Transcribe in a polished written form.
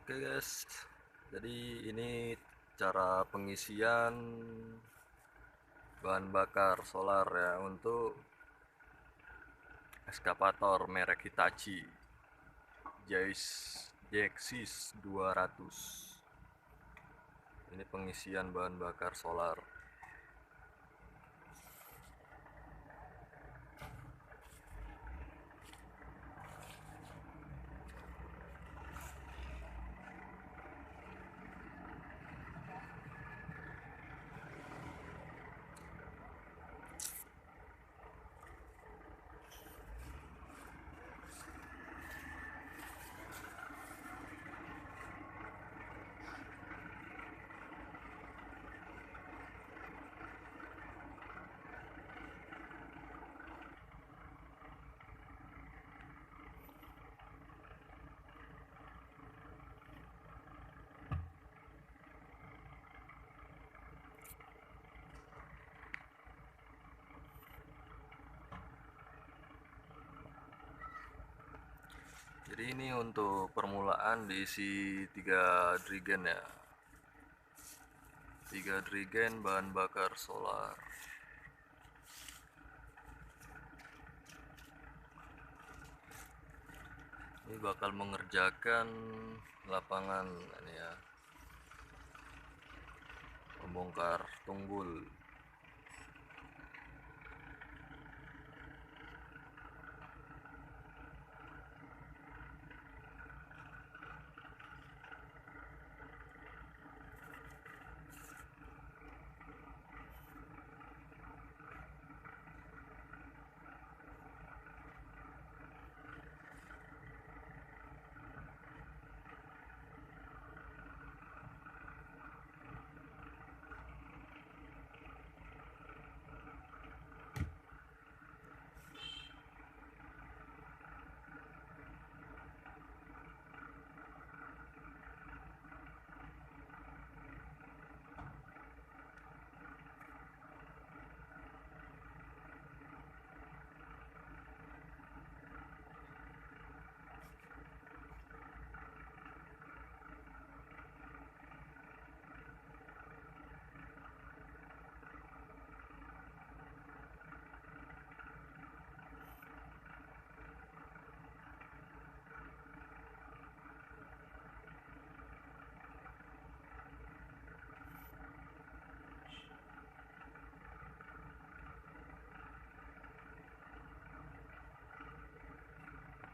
Oke guys, jadi ini cara pengisian bahan bakar solar ya untuk eskavator merek Hitachi Jaxis 200. Ini pengisian bahan bakar solar. Jadi ini untuk permulaan diisi 3 drigen ya. 3 drigen bahan bakar solar. Ini bakal mengerjakan lapangan ini ya. Membongkar tunggul.